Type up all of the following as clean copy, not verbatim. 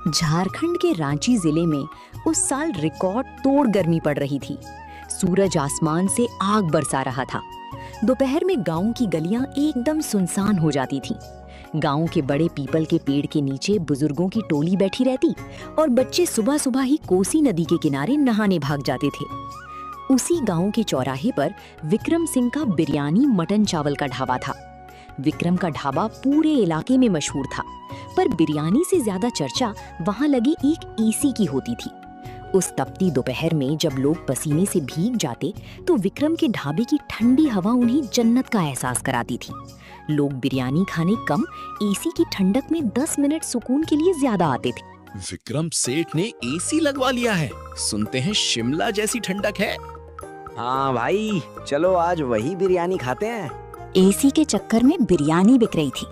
झारखंड के रांची जिले में उस साल रिकॉर्ड तोड़ गर्मी पड़ रही थी। सूरज आसमान से आग बरसा रहा था। दोपहर में गांव की गलियां एकदम सुनसान हो जाती थीं। गांव के बड़े पीपल के पेड़ के नीचे बुजुर्गों की टोली बैठी रहती और बच्चे सुबह सुबह ही कोसी नदी के किनारे नहाने भाग जाते थे। उसी गांव के चौराहे पर विक्रम सिंह का बिरयानी मटन चावल का ढाबा था। विक्रम का ढाबा पूरे इलाके में मशहूर था, पर बिरयानी से ज्यादा चर्चा वहां लगी एक एसी की होती थी। उस तपती दोपहर में जब लोग पसीने से भीग जाते तो विक्रम के ढाबे की ठंडी हवा उन्हें जन्नत का एहसास कराती थी। लोग बिरयानी खाने कम, एसी की ठंडक में 10 मिनट सुकून के लिए ज्यादा आते थे। विक्रम सेठ ने एसी लगवा लिया है, सुनते हैं शिमला जैसी ठंडक है। हाँ भाई, चलो आज वही बिरयानी खाते हैं। एसी के चक्कर में बिरयानी बिक रही थी।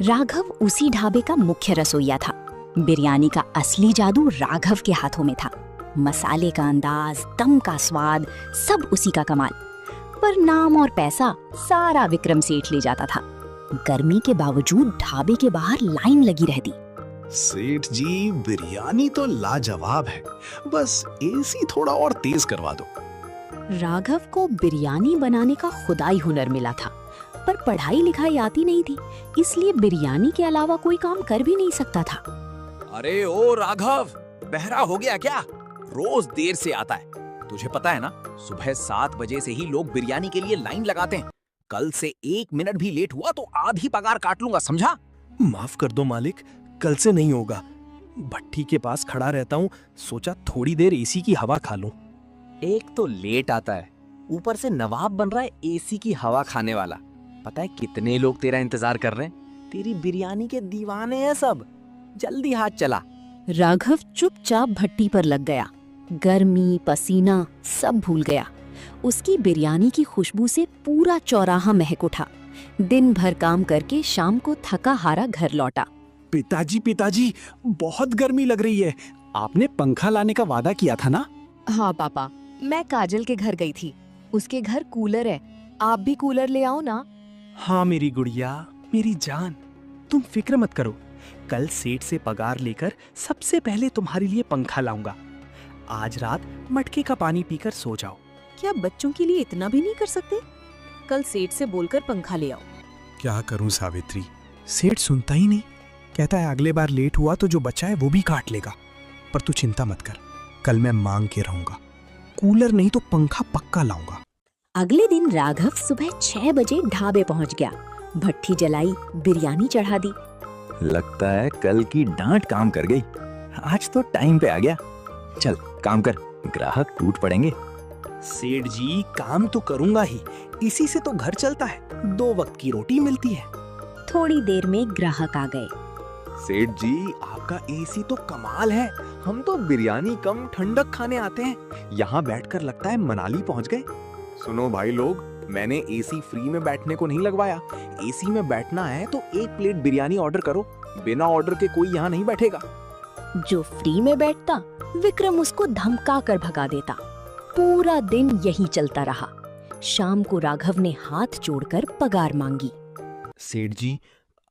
राघव उसी ढाबे का मुख्य रसोइया था। बिरयानी का असली जादू राघव के हाथों में था। मसाले का अंदाज, दम का स्वाद, सब उसी का कमाल। पर नाम और पैसा सारा विक्रम सेठ ले जाता था। गर्मी के बावजूद ढाबे के बाहर लाइन लगी रहती। सेठ जी, बिरयानी तो लाजवाब है, बस एसी थोड़ा और तेज करवा दो। राघव को बिरयानी बनाने का खुदाई हुनर मिला था, पर पढ़ाई लिखाई आती नहीं थी, इसलिए बिरयानी के अलावा कोई काम कर भी नहीं सकता था। अरे ओ राघव, बहरा हो गया क्या? रोज देर से आता है, तुझे पता है ना, सुबह 7 बजे से ही लोग बिरयानी के लिए लाइन लगाते हैं। कल से 1 मिनट भी लेट हुआ तो आधी पगार काट लूंगा, समझा? माफ कर दो मालिक, कल से नहीं होगा। भट्ठी के पास खड़ा रहता हूँ, सोचा थोड़ी देर एसी की हवा खा लूं। एक तो लेट आता है, ऊपर से नवाब बन रहा है एसी की हवा खाने वाला। पता है कितने लोग तेरा इंतजार कर रहे हैं? तेरी बिरयानी के दीवाने हैं सब। जल्दी हाथ चला। राघव चुपचाप भट्टी पर लग गया। गर्मी, पसीना सब भूल गया। उसकी बिरयानी की खुशबू से पूरा चौराहा महक उठा। दिन भर काम करके शाम को थका हारा घर लौटा। पिताजी, बहुत गर्मी लग रही है। आपने पंखा लाने का वादा किया था ना? हाँ पापा, मैं काजल के घर गई थी। उसके घर कूलर है, आप भी कूलर ले आओ ना। हाँ मेरी गुड़िया, मेरी जान, तुम फिक्र मत करो। कल सेठ से पगार लेकर सबसे पहले तुम्हारे लिए पंखा लाऊंगा। आज रात मटके का पानी पीकर सो जाओ। क्या बच्चों के लिए इतना भी नहीं कर सकते? कल सेठ से बोलकर पंखा ले आओ। क्या करूं सावित्री, सेठ सुनता ही नहीं। कहता है अगले बार लेट हुआ तो जो बचा है वो भी काट लेगा। पर तू चिंता मत कर, कल मैं मांग के रहूंगा। कूलर नहीं तो पंखा पक्का लाऊंगा। अगले दिन राघव सुबह 6 बजे ढाबे पहुंच गया। भट्ठी जलाई, बिरयानी चढ़ा दी। लगता है कल की डांट काम कर गई। आज तो टाइम पे आ गया। चल काम कर, ग्राहक टूट पड़ेंगे। सेठ जी, काम तो करूंगा ही, इसी से तो घर चलता है। 2 वक्त की रोटी मिलती है। थोड़ी देर में ग्राहक आ गए। सेठ जी, आपका एसी तो कमाल है। हम तो बिरयानी कम ठंडक खाने आते हैं, यहाँ बैठकर लगता है मनाली पहुँच गए। सुनो भाई लोग, मैंने एसी फ्री में बैठने को नहीं लगवाया। एसी में बैठना है तो 1 प्लेट बिरयानी ऑर्डर करो। बिना ऑर्डर के कोई यहाँ नहीं बैठेगा। जो फ्री में बैठता, विक्रम उसको धमका कर भगा देता। पूरा दिन यही चलता रहा। शाम को राघव ने हाथ जोड़कर पगार मांगी। सेठ जी,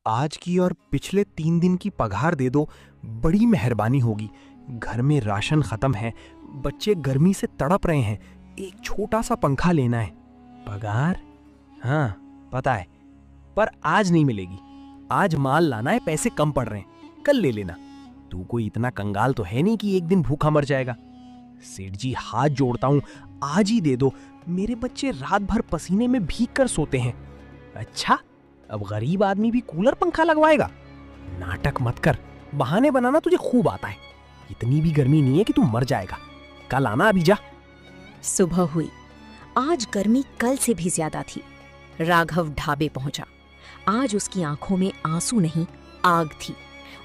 आज की और पिछले 3 दिन की पगार दे दो, बड़ी मेहरबानी होगी। घर में राशन खत्म है, बच्चे गर्मी से तड़प रहे हैं। एक छोटा सा पंखा लेना है। पगार? हाँ पता है, पर आज नहीं मिलेगी। आज माल लाना है, पैसे कम पड़ रहे हैं, कल ले लेना। तू कोई इतना कंगाल तो है नहीं कि एक दिन भूखा मर जाएगा। सेठ जी, हाथ जोड़ता हूँ, आज ही दे दो। मेरे बच्चे रात भर पसीने में भीग कर सोते हैं। अच्छा, अब गरीब आदमी भी कूलर पंखा लगवाएगा? नाटक मत कर, बहाने बनाना तुझे खूब आता है। इतनी भी गर्मी नहीं है कि तू मर जाएगा। कल आना, अभी जा। सुबह हुई। आज गर्मी कल से भी ज्यादा थी। राघव ढाबे पहुंचा। आज उसकी आंखों में आंसू नहीं, आग थी।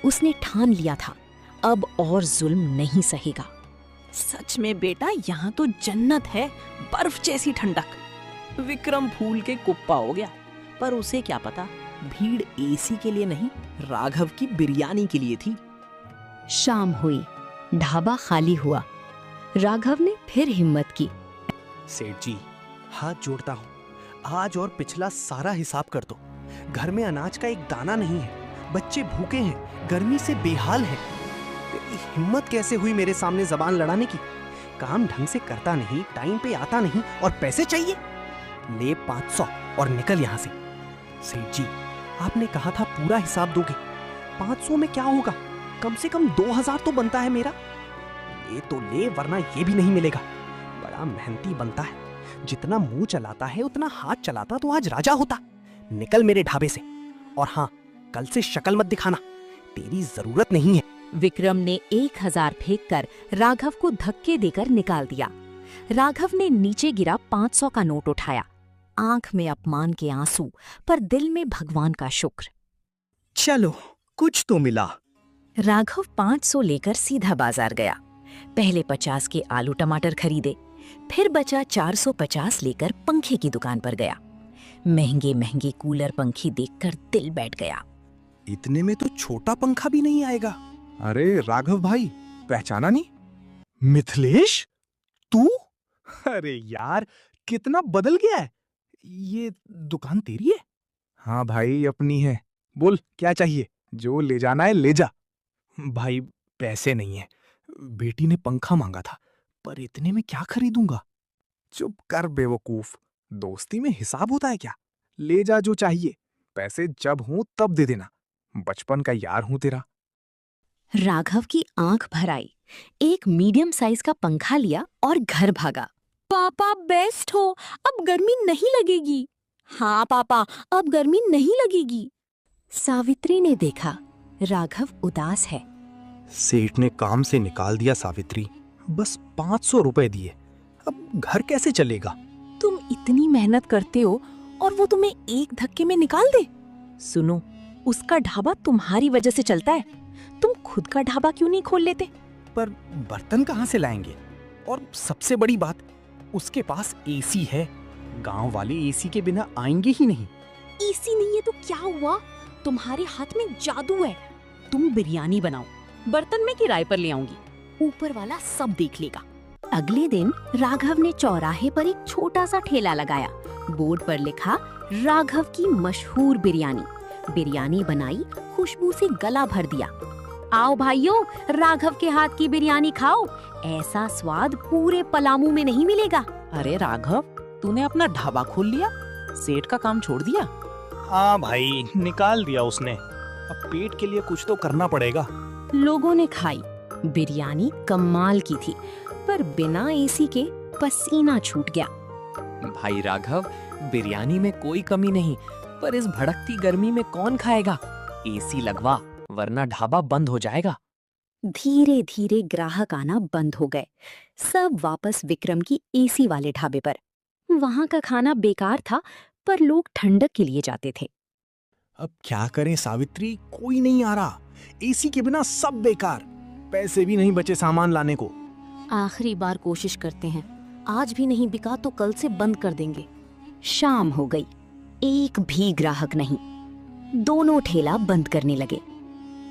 उसने ठान लिया था, अब और जुल्म नहीं सहेगा। सच में बेटा, यहाँ तो जन्नत है, बर्फ जैसी ठंडक। विक्रम फूल के कुप्पा हो गया, पर उसे क्या पता, भीड़ एसी के लिए नहीं, राघव की बिरयानी के लिए थी। शाम हुई, ढाबा खाली हुआ। राघव ने फिर हिम्मत की। सेठ जी, हाथ जोड़ता हूँ, आज और पिछला सारा हिसाब कर दो। घर में अनाज का एक दाना नहीं है, बच्चे भूखे हैं, गर्मी से बेहाल हैं। तेरी हिम्मत कैसे हुई मेरे सामने जबान लड़ाने की? काम ढंग से करता नहीं, टाइम पे आता नहीं और पैसे चाहिए। ले 500 और निकल यहाँ से। सेठ जी, आपने कहा था पूरा हिसाब दोगे। 500 में क्या होगा? कम से कम 2000 तो बनता है मेरा। ये तो ले, वरना ये भी नहीं मिलेगा। बड़ा मेहनती बनता है, जितना मुंह चलाता है उतना हाथ चलाता तो आज राजा होता। निकल मेरे ढाबे से। और हाँ, कल से शक्ल मत दिखाना, तेरी जरूरत नहीं है। विक्रम ने 1000 फेंककर राघव को धक्के देकर निकाल दिया। राघव ने नीचे गिरा 500 का नोट उठाया, आंख में अपमान के आंसू पर दिल में भगवान का शुक्र। चलो, कुछ तो मिला। राघव 500 लेकर सीधा बाजार गया। पहले 50 के आलू टमाटर खरीदे, फिर बचा 450 लेकर पंखे की दुकान पर गया। महंगे महंगे कूलर पंखे देखकर दिल बैठ गया। इतने में तो छोटा पंखा भी नहीं आएगा। अरे राघव भाई, पहचाना नहीं? मिथिलेश, तू? अरे यार, कितना बदल गया है। ये दुकान तेरी है? हाँ भाई, अपनी है। बोल, क्या चाहिए? जो ले जाना है ले जा। भाई, पैसे नहीं है। बेटी ने पंखा मांगा था, पर इतने में क्या खरीदूंगा? चुप कर बेवकूफ, दोस्ती में हिसाब होता है क्या? ले जा जो चाहिए, पैसे जब हों तब दे देना। बचपन का यार हूं तेरा। राघव की आंख भर आई, एक मीडियम साइज का पंखा लिया और घर भागा। पापा बेस्ट हो, अब गर्मी नहीं लगेगी। हाँ पापा, अब गर्मी नहीं लगेगी। सावित्री ने देखा राघव उदास है। सेठ ने काम से निकाल दिया सावित्री, बस 500 रुपए दिए। अब घर कैसे चलेगा? तुम इतनी मेहनत करते हो और वो तुम्हें एक धक्के में निकाल दे? सुनो, उसका ढाबा तुम्हारी वजह से चलता है। तुम खुद का ढाबा क्यों नहीं खोल लेते? पर बर्तन कहाँ से लाएंगे? और सबसे बड़ी बात, उसके पास एसी है। गांव वाले एसी के बिना आएंगे ही नहीं। एसी नहीं है तो क्या हुआ? तुम्हारे हाथ में जादू है। तुम बिरयानी बनाओ, बर्तन में किराए पर ले आऊंगी, ऊपर वाला सब देख लेगा। अगले दिन राघव ने चौराहे पर एक छोटा सा ठेला लगाया। बोर्ड पर लिखा राघव की मशहूर बिरयानी। बिरयानी बनाई, खुशबू से गला भर दिया। आओ भाइयों, राघव के हाथ की बिरयानी खाओ, ऐसा स्वाद पूरे पलामू में नहीं मिलेगा। अरे राघव, तूने अपना ढाबा खोल लिया? सेठ का काम छोड़ दिया? हाँ भाई, निकाल दिया उसने। अब पेट के लिए कुछ तो करना पड़ेगा। लोगों ने खाई। बिरयानी कमाल की थी, पर बिना एसी के पसीना छूट गया। भाई राघव, बिरयानी में कोई कमी नहीं, पर इस भड़कती गर्मी में कौन खाएगा? एसी लगवा, वरना ढाबा बंद हो जाएगा। धीरे धीरे ग्राहक आना बंद हो गए। सब वापस विक्रम की एसी वाले ढाबे पर। वहां का खाना बेकार था, पर लोग ठंडक के लिए जाते थे। अब क्या करें सावित्री, कोई नहीं आ रहा। एसी के बिना सब बेकार। पैसे भी नहीं बचे सामान लाने को। आखिरी बार कोशिश करते हैं, आज भी नहीं बिका तो कल से बंद कर देंगे। शाम हो गई, एक भी ग्राहक नहीं। दोनों ठेला बंद करने लगे।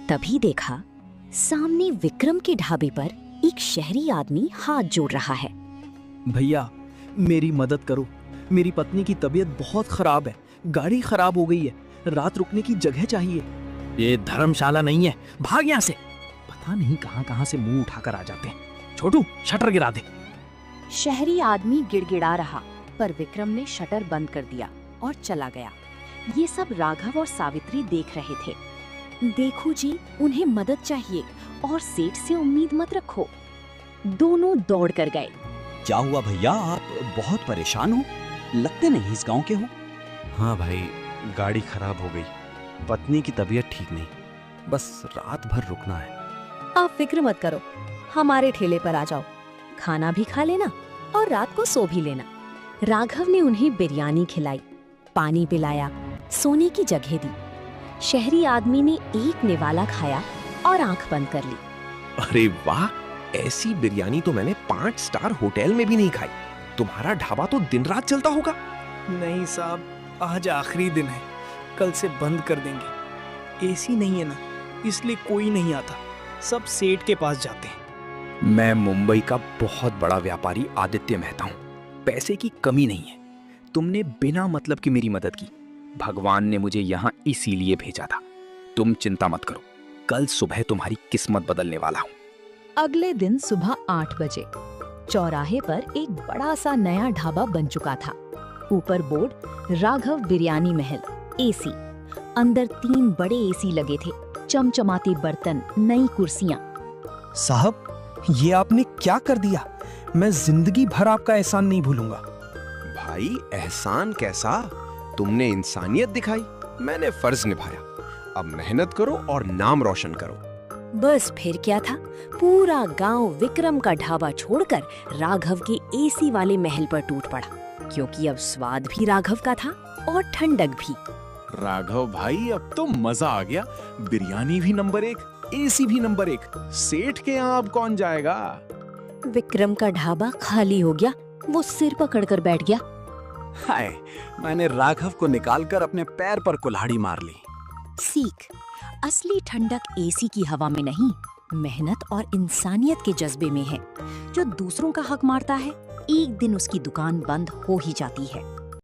तभी देखा सामने विक्रम के ढाबे पर एक शहरी आदमी हाथ जोड़ रहा है। भैया, मेरी मदद करो। मेरी पत्नी की तबीयत बहुत खराब है, गाड़ी खराब हो गई है, रात रुकने की जगह चाहिए। ये धर्मशाला नहीं है, भाग यहाँ से। पता नहीं कहाँ कहाँ से मुंह उठाकर आ जाते हैं। छोटू, शटर गिरा दे। शहरी आदमी गिड़गिड़ा रहा, पर विक्रम ने शटर बंद कर दिया और चला गया। ये सब राघव और सावित्री देख रहे थे। देखो जी, उन्हें मदद चाहिए और सेठ से उम्मीद मत रखो। दोनों दौड़ कर गए। क्या हुआ भैया, आप बहुत परेशान हो? लगते नहीं इस गांव के हो। हाँ भाई, गाड़ी खराब हो गई, पत्नी की तबीयत ठीक नहीं, बस रात भर रुकना है। आप फिक्र मत करो, हमारे ठेले पर आ जाओ, खाना भी खा लेना और रात को सो भी लेना। राघव ने उन्हें बिरयानी खिलाई, पानी पिलाया, सोने की जगह दी। शहरी आदमी ने एक निवाला खाया और आंख बंद कर ली। अरे वाह, ऐसी बिरयानी तो मैंने 5 स्टार होटल में भी नहीं खाई। तुम्हारा ढाबा तो दिन रात चलता होगा। नहीं साहब, आज आखिरी दिन है, कल से बंद कर देंगे। एसी नहीं है ना, इसलिए कोई नहीं आता, सब सेठ के पास जाते हैं। मैं मुंबई का बहुत बड़ा व्यापारी आदित्य मेहता हूँ। पैसे की कमी नहीं है। तुमने बिना मतलब की मेरी मदद की। भगवान ने मुझे यहाँ इसीलिए भेजा था। तुम चिंता मत करो, कल सुबह तुम्हारी किस्मत बदलने वाला हूँ। अगले दिन सुबह 8 बजे चौराहे पर एक बड़ा सा नया ढाबा बन चुका था। ऊपर बोर्ड राघव बिरयानी महल एसी। अंदर 3 बड़े एसी लगे थे, चमचमाते बर्तन, नई कुर्सियां। साहब, ये आपने क्या कर दिया? मैं जिंदगी भर आपका एहसान नहीं भूलूंगा। भाई एहसान कैसा, तुमने इंसानियत दिखाई, मैंने फर्ज निभाया। अब मेहनत करो और नाम रोशन करो। बस फिर क्या था, पूरा गांव विक्रम का ढाबा छोड़कर राघव के एसी वाले महल पर टूट पड़ा, क्योंकि अब स्वाद भी राघव का था और ठंडक भी। राघव भाई, अब तो मजा आ गया। बिरयानी भी नंबर 1, एसी भी नंबर 1। सेठ के यहाँ अब कौन जाएगा? विक्रम का ढाबा खाली हो गया। वो सिर पकड़कर बैठ गया। हाय, मैंने राघव को निकालकर अपने पैर पर कुल्हाड़ी मार ली। सीख, असली ठंडक एसी की हवा में नहीं, मेहनत और इंसानियत के जज्बे में है। जो दूसरों का हक मारता है, एक दिन उसकी दुकान बंद हो ही जाती है।